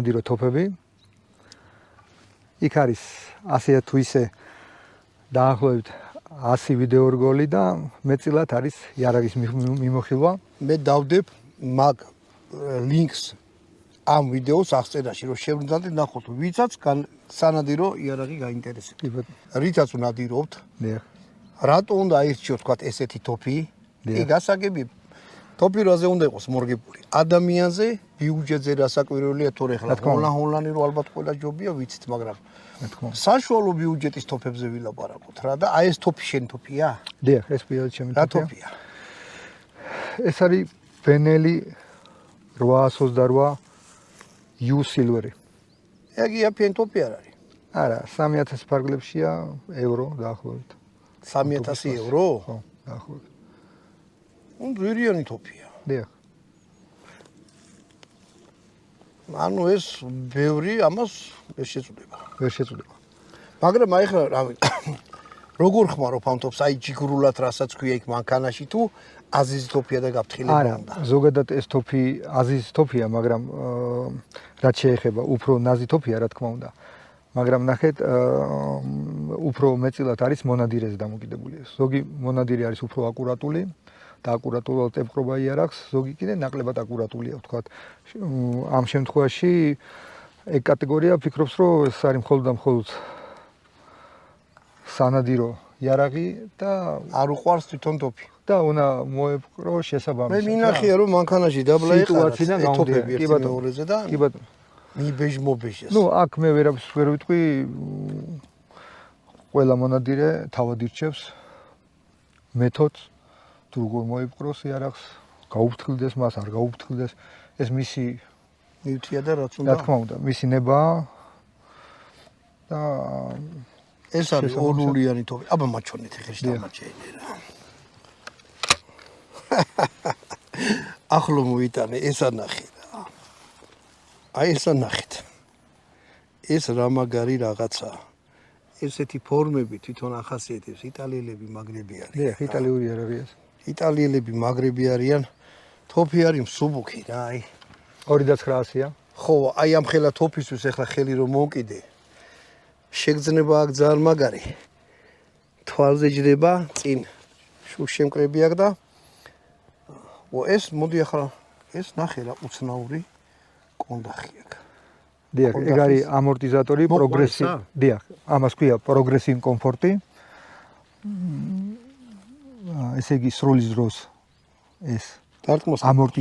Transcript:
დირო თოფები. იქ არის ასე თუ ისე დაახლოებით 100 ვიდეო რგოლი და მეტწილად არის იარაღის მიმოხილვა. მე დავდებ მაგ ლინკს ამ ვიდეოს აღწერაში, რომ შევრდათ ნახოთ, ვიცაც სანადირო იარაღი გაინტერესებს. რითაც ვნადირობთ. დიახ. რატო უნდა აირჩიოთ თქვა ესეთი თოფი? ეგ გასაგები თოფი რაზე უნდა იყოს მორგებული? ადამიანზე, ბიუჯეტზე რასაკვირველია თორე ხლა ჰონლანი რო ალბათ ყველა ჯობია ვიცით, მაგრამ საშუალო ბიუჯეტის თოფებზე ვილაპარაკოთ რა და აი ეს თოფი შენ თოფია? დიახ, ეს პირველი ჩემი რა თოფია? ეს არის ბენელი 828 U Silver-ი. ეგ იაფიან თოფი არ არის? არა, 3000 ფარგლებშია ევრო დაახლოებით. 3000 ევრო? ხო, დაახლოებით. ძვირიანი თოფია. დიახ. ანუ ეს ბევრი ამას ვერ შეწუდება. ვერ შეწუდება. მაგრამ აი ხა რავი როგორ ხმარობ ამ თოფს? აი ჯიგრულად რასაც ქვია იქ მანქანაში თუ აზიზი თოფია და გაფრთხილება უნდა? არა, ზოგადად ეს თოფი აზიზი თოფია, მაგრამ რაც შეეხება უფრო ნაზი თოფია, რა თქმა უნდა. მაგრამ ნახეთ, უფრო მეტწილად არის მონადირეზე დამოკიდებული. ზოგი მონადირე არის უფრო აკურატული და აკურატულად ემყრობა იარაღს, ზოგი კიდე ნაკლებად აკურატულია, ვთქვათ. ამ შემთხვევაში ეგ კატეგორია ფიქრობს, რომ ეს არის მხოლოდ და მხოლოდ სანადირო იარაღი და არ უყვარს თვითონ თოფი. და უნდა მოეპყრო შესაბამისად. მე მინახია რომ მანქანაში დაბლა სიტუაციიდან თოფები ერთი მეორეზე და კი ბატონო. მიბეჟმობეჟეს. ნუ აქ მე ვერაფერს ვერ ვიტყვი. ყველა მონადირე თავად ირჩევს მეთოდს თუ როგორ მოეპყროს იარაღს, გაუფრთხილდეს მას, არ გაუფრთხილდეს. ეს მისი მივთია და რაც უნდა. რა თქმა უნდა, მისი ნებაა და ეს არის ორულიანი თოფი. აბა მაჩვენეთ ეხეში დამაჩენე რა. ახლო მოიტანე, ესა ნახე რა. აი ესა ნახეთ. ეს რა მაგარი რაღაცა. ესეთი ფორმები თვითონ ახასიათებს იტალიელები მაგრები არიან. დიახ, იტალიური იარაღი ეს. იტალიელები მაგრები არიან. თოფი არის მსუბუქი რა, აი. 2900-ია. ხო, აი ამ ხელა თოფისთვის ეხლა ხელი რომ მოვკიდე. შეგრძნება აქ ძალიან მაგარი. თვალზე ჯდება, წინ შუშემკრები აქ და ეს მოდი ახლა ეს ნახე რა უცნაური კონდახი აქ. დიახ, ეგ არის ამორტიზატორი, პროგრესი. დიახ, ამას ქვია პროგრესივ კომფორტი. ესე იგი სროლის დროს ეს დარტყმოს ამორტიზატორი